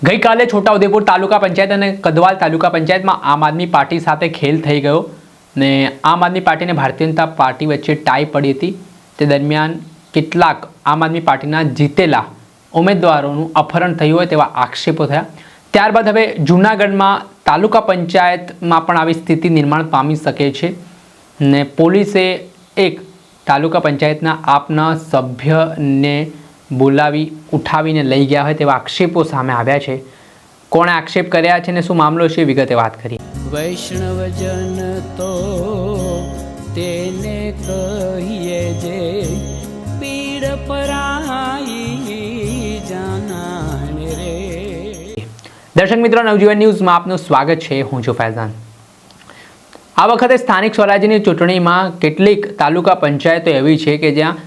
ગઈકાલે છોટાઉદેપુર તાલુકા પંચાયત અને કદવાલ તાલુકા પંચાયતમાં આમ આદમી પાર્ટી સાથે ખેલ થઈ ગયો ને આમ આદમી પાર્ટી અને ભારતીય જનતા પાર્ટી વચ્ચે ટાઈ પડી હતી। તે દરમિયાન કેટલાક આમ આદમી પાર્ટીના જીતેલા ઉમેદવારોનું અપહરણ થયું હોય તેવા આક્ષેપો થયા। ત્યારબાદ હવે જૂનાગઢમાં તાલુકા પંચાયતમાં પણ આવી સ્થિતિ નિર્માણ પામી શકે છે ને પોલીસે એક તાલુકા પંચાયતના આપના સભ્યને બોલાવી ઉઠાવીને લઈ ગયા હોય તેવા આક્ષેપો સામે આવ્યા છે। કોણે આક્ષેપ કર્યા છે ને શું મામલો છે વિગતે વાત કરીએ। વૈષ્ણવજન તો તેને કહીએ જે પીડ પરાઈ જાનાને રે। દર્શક મિત્રો, નવજીવન ન્યૂઝમાં આપનું સ્વાગત છે। હું છું ફૈઝાન। આ વખતે સ્થાનિક સ્વરાજ્યની ચૂંટણીમાં કેટલીક તાલુકા પંચાયતો એવી છે કે જ્યાં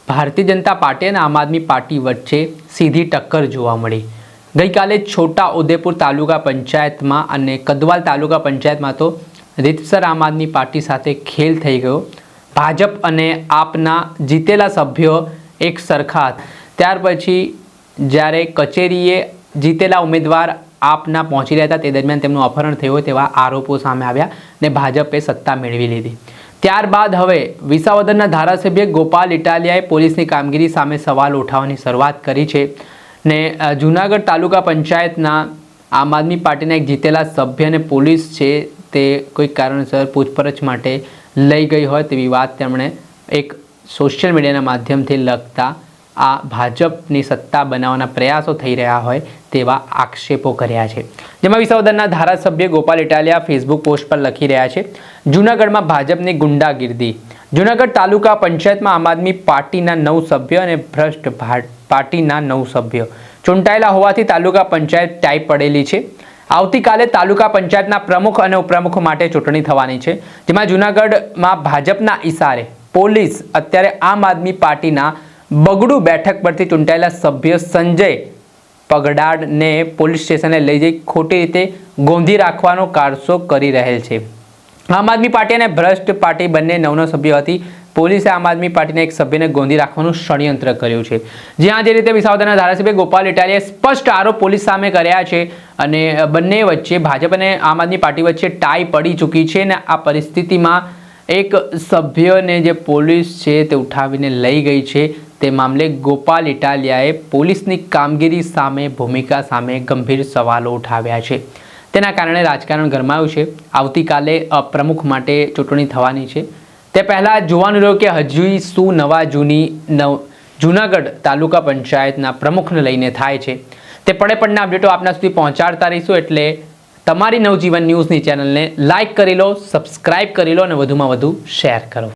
ભારતીય જનતા પાર્ટી અને આમ આદમી પાર્ટી વચ્ચે સીધી ટક્કર જોવા મળી। ગઈકાલે છોટા ઉદેપુર તાલુકા પંચાયતમાં અને કદવાલ તાલુકા પંચાયતમાં તો રીતસર આમ આદમી પાર્ટી સાથે ખેલ થઈ ગયો। ભાજપ અને આપના જીતેલા સભ્યો એક સરખા। ત્યાર પછી જ્યારે કચેરીએ જીતેલા ઉમેદવાર આપના પહોંચી રહ્યા હતા તે દરમિયાન તેમનું અપહરણ થયું હોય તેવા આરોપો સામે આવ્યા ને ભાજપે સત્તા મેળવી લીધી। ત્યારબાદ હવે વિસાવદરના ધારાસભ્ય ગોપાલ ઇટાલિયાએ પોલીસની કામગીરી સામે સવાલ ઉઠાવવાની શરૂઆત કરી છે ને જૂનાગઢ તાલુકા પંચાયતના આમ આદમી પાર્ટીના એક જીતેલા સભ્યને પોલીસ છે તે કોઈ કારણસર પૂછપરછ માટે લઈ ગઈ હોય તેવી વાત તેમણે એક સોશિયલ મીડિયાના માધ્યમથી લખતા આ ભાજપની સત્તા બનાવવાના પ્રયાસો થઈ રહ્યા હોય તેવા આક્ષેપો કર્યા છે। જેમાં વિસાવદરના ધારાસભ્ય ગોપાલ ઇટાલિયા ફેસબુક પોસ્ટ પર લખી રહ્યા છે, જૂનાગઢમાં ભાજપની ગુંડાગીર્દી। જૂનાગઢ તાલુકા પંચાયતમાં આમ આદમી પાર્ટીના 9 સભ્યો અને ભ્રષ્ટ પાર્ટીના 9 સભ્યો ચૂંટાયેલા હોવાથી તાલુકા પંચાયત ટાઈ પડેલી છે। આવતીકાલે તાલુકા પંચાયતના પ્રમુખ અને ઉપપ્રમુખ માટે ચૂંટણી થવાની છે, જેમાં જૂનાગઢમાં ભાજપના ઇશારે પોલીસ અત્યારે આમ આદમી પાર્ટીના બગડુ બેઠક પરથી ચૂંટાયેલા સભ્ય સંજય પગડાડને પોલીસ સ્ટેશને લઈ જઈ ખોટી રીતે ગોંધી રાખવાનો કારસો કરી રહેલ છે। આમ આદમી પાર્ટી અને ભ્રષ્ટ પાર્ટી બંને 9 સભ્યો હતી। પોલીસે આમ આદમી પાર્ટીના એક સભ્યને ગોંધી રાખવાનું ષડયંત્ર કર્યું છે। જ્યાં જે રીતે વિસાવદરના ધારાસભ્ય ગોપાલ ઇટાલિયાએ સ્પષ્ટ આરોપ પોલીસ સામે કર્યા છે અને બંને વચ્ચે ભાજપ અને આમ આદમી પાર્ટી વચ્ચે ટાઈ પડી ચૂકી છે અને આ પરિસ્થિતિમાં એક સભ્યને જે પોલીસ છે તે ઉઠાવીને લઈ ગઈ છે તે મામલે ગોપાલ ઇટાલિયાએ પોલીસની કામગીરી સામે ભૂમિકા સામે ગંભીર સવાલો ઉઠાવ્યા છે। તેના કારણે રાજકારણ ગરમાયું છે। આવતીકાલે પ્રમુખ માટે ચૂંટણી થવાની છે। તે પહેલાં જોવાનું રહ્યું કે હજુ શું નવા જૂનાગઢ તાલુકા પંચાયતના પ્રમુખને લઈને થાય છે। તે પડના અપડેટો આપના સુધી પહોંચાડતા રહીશું, એટલે તમારી નવજીવન ન્યૂઝની ચેનલને લાઇક કરી લો, સબસ્ક્રાઇબ કરી લો અને વધુમાં વધુ શેર કરો।